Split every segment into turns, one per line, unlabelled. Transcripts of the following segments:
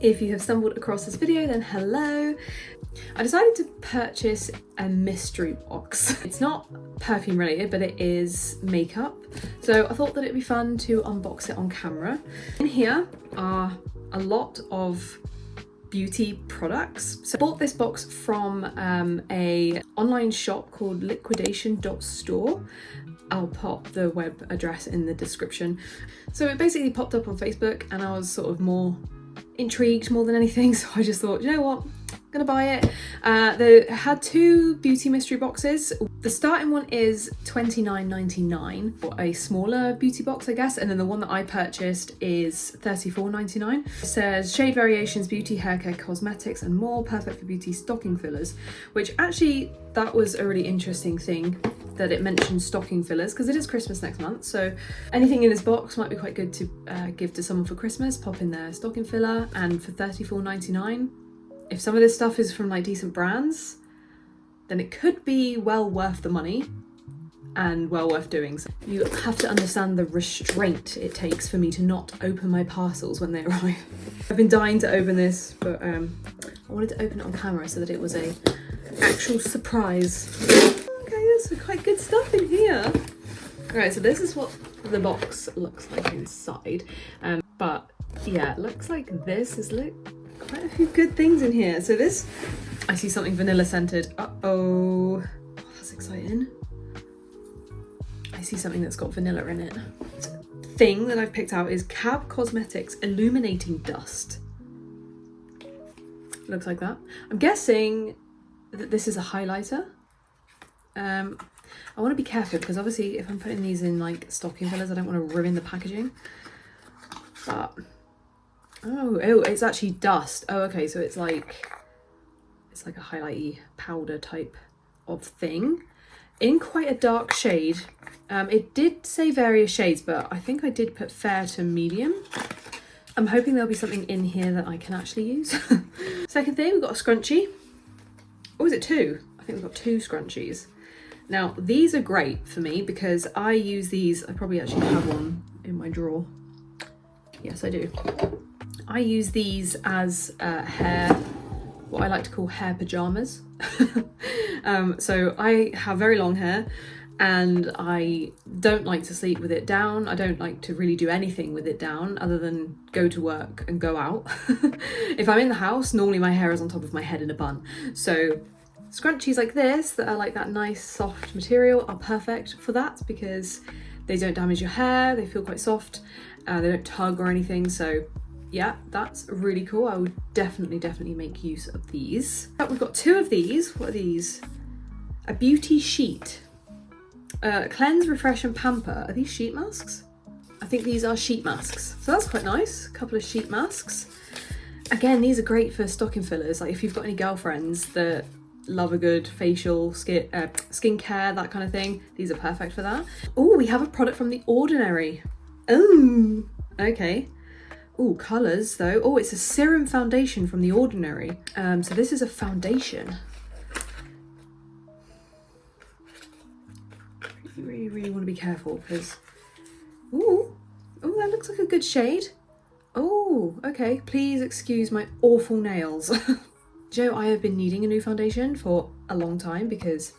If you have stumbled across this video, then hello. I decided to purchase a mystery box. It's not perfume related, but it is makeup. So I thought that it'd be fun to unbox it on camera. In here are a lot of beauty products. So I bought this box from a online shop called Liquidation.store. I'll pop the web address in the description. So it basically popped up on Facebook and I was sort of more intrigued more than anything, so I just thought, you know what, I'm gonna buy it. They had two beauty mystery boxes. The starting one is $29.99 for a smaller beauty box, I guess, and then the one that I purchased is $34.99. It says shade variations, beauty, hair care, cosmetics and more, perfect for beauty stocking fillers, which actually that was a really interesting thing that it mentioned stocking fillers, because it is Christmas next month, so anything in this box might be quite good to give to someone for Christmas. Pop in their stocking filler, and for $34.99, if some of this stuff is from like decent brands, then it could be well worth the money and well worth doing. So you have to understand the restraint it takes for me to not open my parcels when they arrive. I've been dying to open this, but I wanted to open it on camera so that it was a actual surprise. Okay, there's some quite good stuff in here. Alright, so this is what the box looks like inside. But yeah, it looks like this. There's quite a few good things in here. So this, I see something vanilla scented. Oh, that's exciting. I see something that's got vanilla in it. The thing that I've picked out is Cab Cosmetics Illuminating Dust. Looks like that. I'm guessing that this is a highlighter. I want to be careful because obviously if I'm putting these in like stocking fillers, I don't want to ruin the packaging. But oh, it's actually dust. Oh, okay, so it's like a highlighty powder type of thing in quite a dark shade. It did say various shades, but I think I did put fair to medium. I'm hoping there'll be something in here that I can actually use. Second thing, we've got a scrunchie. Oh, is it two? I think we've got two scrunchies. Now, these are great for me because I use these. I probably actually have one in my drawer. Yes, I do. I use these as what I like to call hair pajamas. So I have very long hair and I don't like to sleep with it down. I don't like to really do anything with it down other than go to work and go out. If I'm in the house, normally my hair is on top of my head in a bun. So scrunchies like this that are like that nice soft material are perfect for that because they don't damage your hair, they feel quite soft, they don't tug or anything. So yeah, that's really cool. I would definitely make use of these. But we've got two of these. What are these? A beauty sheet. Cleanse, refresh and pamper. Are these sheet masks? I think these are sheet masks. So that's quite nice. A couple of sheet masks. Again, these are great for stocking fillers. Like if you've got any girlfriends that love a good facial, skincare, that kind of thing, these are perfect for that. Oh, we have a product from The Ordinary. Oh, okay. Oh, colours though. Oh, it's a serum foundation from The Ordinary. So this is a foundation. You really want to be careful because, oh, that looks like a good shade. Oh, okay. Please excuse my awful nails. Joe, I have been needing a new foundation for a long time because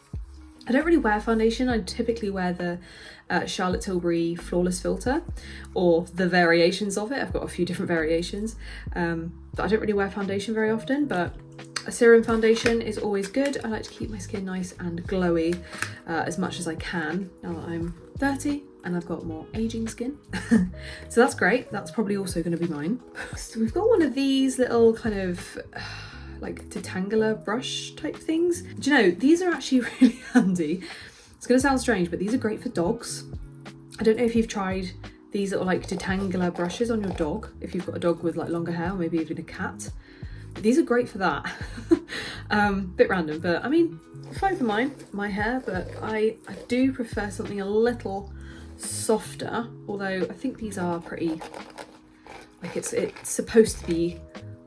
I don't really wear foundation. I typically wear the Charlotte Tilbury Flawless Filter or the variations of it. I've got a few different variations, but I don't really wear foundation very often, but a serum foundation is always good. I like to keep my skin nice and glowy as much as I can now that I'm 30 and I've got more aging skin. So that's great. That's probably also going to be mine. So we've got one of these little kind of like detangular brush type things. Do you know, these are actually really handy. It's gonna sound strange, but these are great for dogs. I don't know if you've tried these little like detangular brushes on your dog, if you've got a dog with like longer hair or maybe even a cat. But these are great for that. Bit random, but I mean, fine for my hair, but I do prefer something a little softer, although I think these are pretty, like it's supposed to be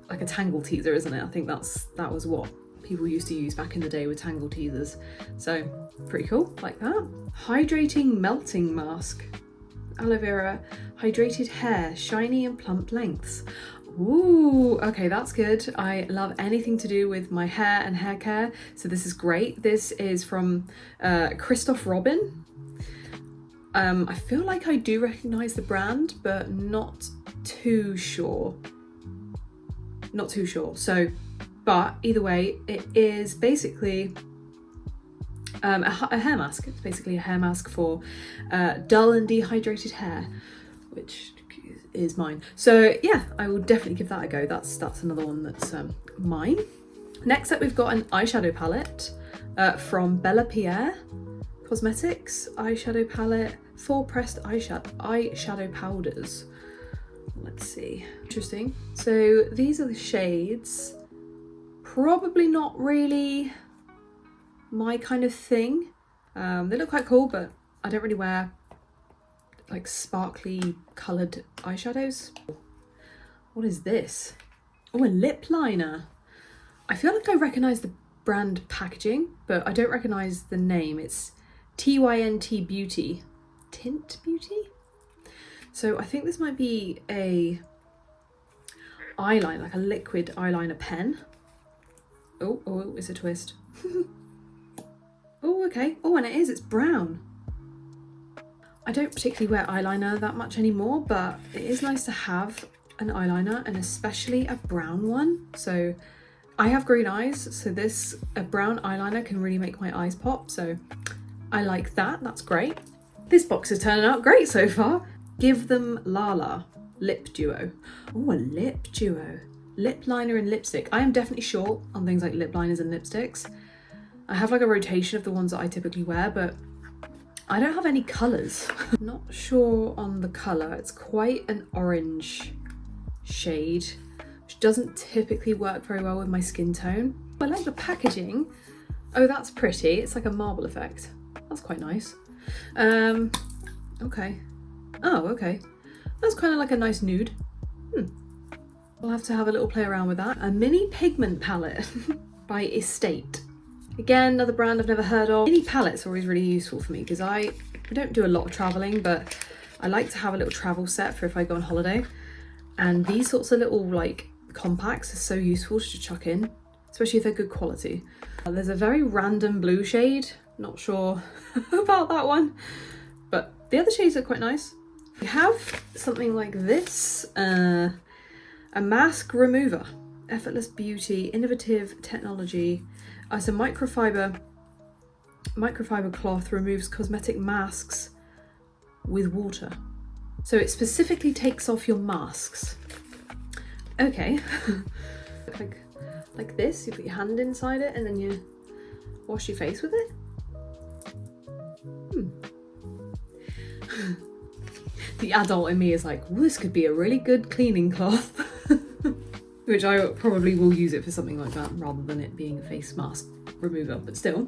like a tangle teaser, isn't it? I think that was what people used to use back in the day with tangle teasers. So pretty cool, like that. Hydrating melting mask. Aloe vera, hydrated hair, shiny and plump lengths. Ooh, okay, that's good. I love anything to do with my hair and hair care, so this is great. This is from Christoph Robin. I feel like I do recognise the brand, but not too sure. Not too sure. So, but either way, it is basically a hair mask. It's basically a hair mask for dull and dehydrated hair, which is mine. So yeah, I will definitely give that a go. That's another one that's mine. Next up, we've got an eyeshadow palette from Bella Pierre Cosmetics eyeshadow palette, 4 pressed eyeshadow powders. Let's see. Interesting. So these are the shades. Probably not really my kind of thing. They look quite cool, but I don't really wear like sparkly coloured eyeshadows. What is this? Oh, a lip liner. I feel like I recognise the brand packaging, but I don't recognise the name. It's TYNT Beauty. Tint Beauty? So I think this might be a eyeliner, like a liquid eyeliner pen. Oh, it's a twist. Oh, okay. Oh, and it is, it's brown. I don't particularly wear eyeliner that much anymore, but it is nice to have an eyeliner, and especially a brown one. So I have green eyes, so a brown eyeliner can really make my eyes pop. So I like that, that's great. This box is turning out great so far. Give Them Lala Lip Duo. Oh, a lip duo. Lip liner and lipstick. I am definitely short on things like lip liners and lipsticks. I have like a rotation of the ones that I typically wear, but I don't have any colours. Not sure on the colour. It's quite an orange shade, which doesn't typically work very well with my skin tone. I like the packaging. Oh, that's pretty. It's like a marble effect. That's quite nice. Okay. Oh, okay. That's kind of like a nice nude. We'll have to have a little play around with that. A mini pigment palette by Estate. Again, another brand I've never heard of. Mini palettes are always really useful for me because I don't do a lot of traveling, but I like to have a little travel set for if I go on holiday. And these sorts of little like compacts are so useful to chuck in, especially if they're good quality. There's a very random blue shade. Not sure about that one, but the other shades are quite nice. We have something like this, a mask remover, effortless beauty, innovative technology. It's a microfiber cloth, removes cosmetic masks with water. So it specifically takes off your masks. Okay. like this, you put your hand inside it and then you wash your face with it. The adult in me is like, well, this could be a really good cleaning cloth. Which I probably will use it for something like that rather than it being a face mask remover, but still.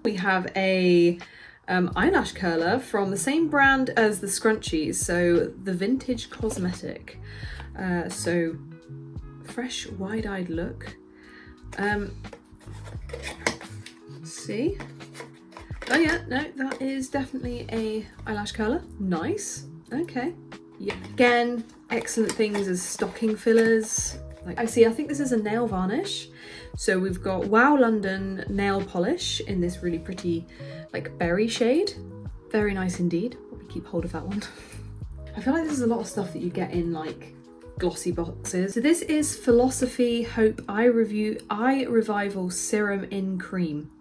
We have a eyelash curler from the same brand as the scrunchies, so the Vintage Cosmetic. So fresh, wide-eyed look. Let's see. Oh yeah, no, that is definitely a eyelash curler. Nice. Okay. Yeah. Again, excellent things as stocking fillers. Like I think this is a nail varnish. So we've got Wow London nail polish in this really pretty like berry shade. Very nice indeed. Probably keep hold of that one. I feel like this is a lot of stuff that you get in like glossy boxes. So this is Philosophy Hope Eye Revival Serum in Cream.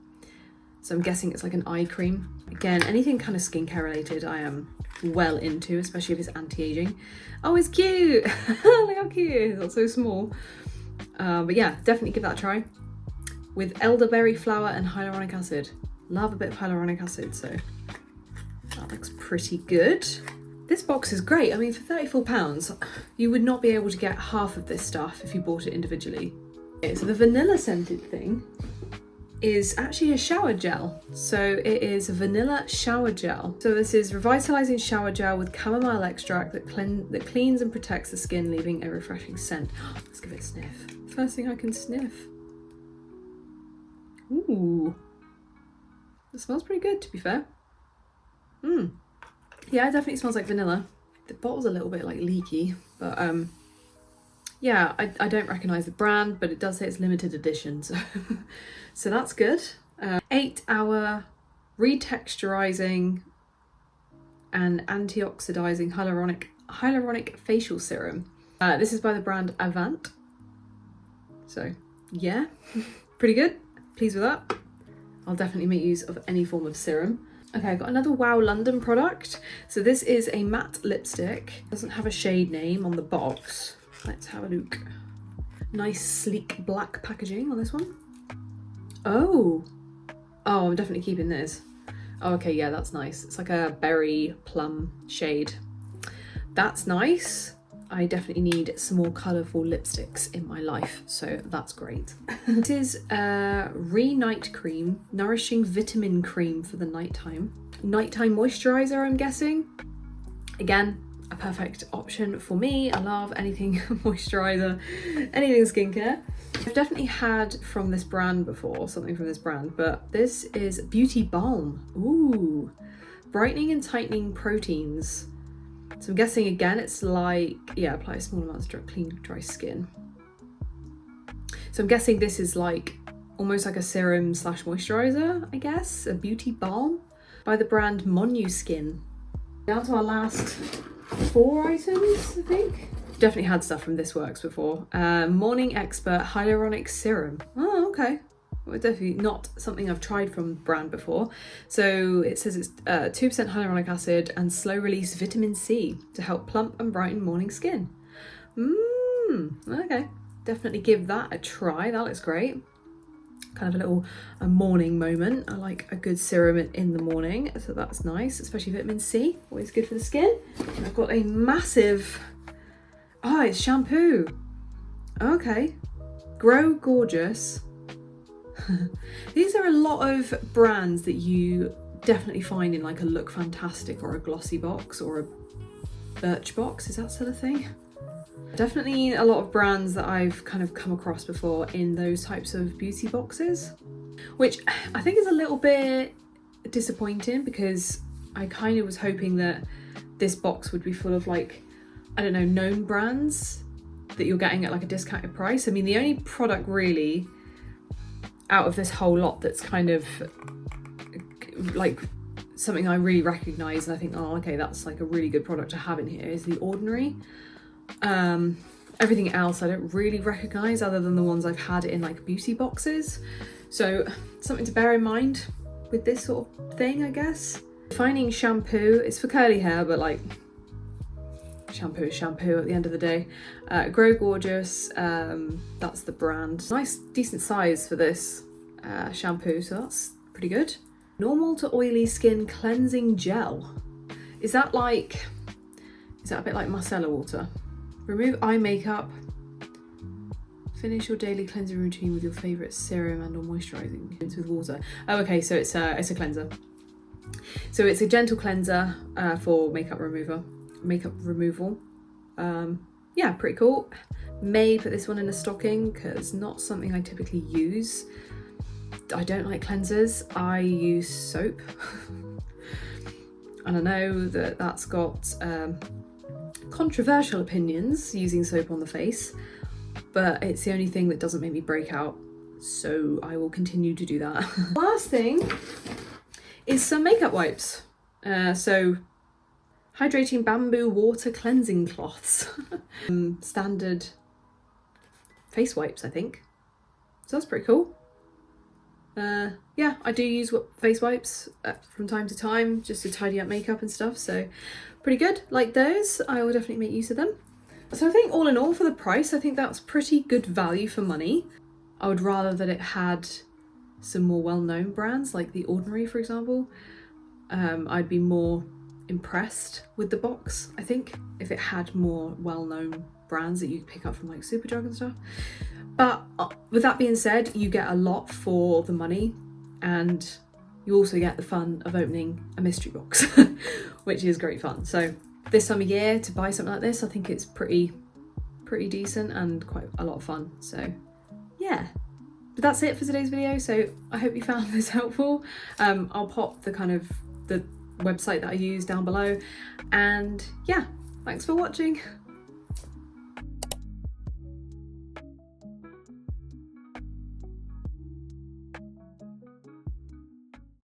So I'm guessing it's like an eye cream. Again, anything kind of skincare related I am well into, especially if it's anti-aging. Oh, it's cute! Look how cute it is, it's so small. But yeah, definitely give that a try. With elderberry flower and hyaluronic acid. Love a bit of hyaluronic acid, so that looks pretty good. This box is great. I mean, for £34, you would not be able to get half of this stuff if you bought it individually. Okay, so the vanilla scented thing is actually a shower gel. So it is a vanilla shower gel. So this is revitalizing shower gel with chamomile extract that cleans and protects the skin, leaving a refreshing scent. Let's give it a sniff. First thing I can sniff. Ooh, it smells pretty good, to be fair. Yeah, it definitely smells like vanilla. The bottle's a little bit like leaky, but yeah, I don't recognise the brand, but it does say it's limited edition, so, so that's good. 8-hour retexturizing and antioxidizing hyaluronic facial serum. This is by the brand Avant. So yeah, pretty good. Pleased with that. I'll definitely make use of any form of serum. Okay, I've got another Wow London product. So this is a matte lipstick. Doesn't have a shade name on the box. Let's have a look. Nice sleek black packaging on this one. Oh, I'm definitely keeping this. Oh, okay, yeah, that's nice. It's like a berry plum shade. That's nice. I definitely need some more colourful lipsticks in my life, so that's great. This is a Re-Night Cream, Nourishing Vitamin Cream for the nighttime. Nighttime moisturiser, I'm guessing. Again, a perfect option for me. I love anything moisturiser, anything skincare. I've definitely had from this brand before, something from this brand, but this is Beauty Balm. Ooh, brightening and tightening proteins. So I'm guessing again, it's like, yeah, apply small amounts to clean, dry skin. So I'm guessing this is like almost like a serum slash moisturizer, I guess, a beauty balm by the brand Monu Skin. Down to our last 4 items, I think. Definitely had stuff from This Works before. Morning Expert Hyaluronic Serum. Oh, okay. Well, definitely not something I've tried from the brand before. So it says it's 2% hyaluronic acid and slow release vitamin C to help plump and brighten morning skin. Okay. Definitely give that a try. That looks great. Kind of a morning moment. I like a good serum in the morning, so that's nice, especially vitamin C, always good for the skin. And I've got a massive, it's shampoo. Okay. Grow Gorgeous. These are a lot of brands that you definitely find in like a Look Fantastic or a Glossy box or a Birch box. Is that still a thing? Definitely a lot of brands that I've kind of come across before in those types of beauty boxes, which I think is a little bit disappointing because I kind of was hoping that this box would be full of like, I don't know, known brands that you're getting at like a discounted price. I mean, the only product really out of this whole lot that's kind of like something I really recognise and I think, oh, okay, that's like a really good product to have in here is The Ordinary. Everything else I don't really recognise other than the ones I've had in like beauty boxes. So something to bear in mind with this sort of thing, I guess. Finding shampoo, it's for curly hair, but like shampoo is shampoo at the end of the day. Grow Gorgeous, that's the brand. Nice, decent size for this shampoo, so that's pretty good. Normal to oily skin cleansing gel. Is that a bit like micellar water? Remove eye makeup. Finish your daily cleansing routine with your favourite serum and or moisturising with water. Oh, okay, so it's a cleanser. So it's a gentle cleanser for makeup removal. Yeah, pretty cool. May put this one in a stocking because not something I typically use. I don't like cleansers. I use soap. And I know that that's got controversial opinions using soap on the face, but it's the only thing that doesn't make me break out, so I will continue to do that. Last thing is some makeup wipes. So hydrating bamboo water cleansing cloths. Standard face wipes, I think. So that's pretty cool. Yeah, I do use face wipes from time to time just to tidy up makeup and stuff, so pretty good. Like those, I will definitely make use of them. So I think all in all for the price, I think that's pretty good value for money. I would rather that it had some more well-known brands like The Ordinary, for example. I'd be more impressed with the box, I think, if it had more well-known brands that you could pick up from like Superdrug and stuff. But with that being said, you get a lot for the money and you also get the fun of opening a mystery box, which is great fun. So this time of year to buy something like this, I think it's pretty decent and quite a lot of fun. So yeah, but that's it for today's video. So I hope you found this helpful. I'll pop the website that I use down below, and yeah, thanks for watching.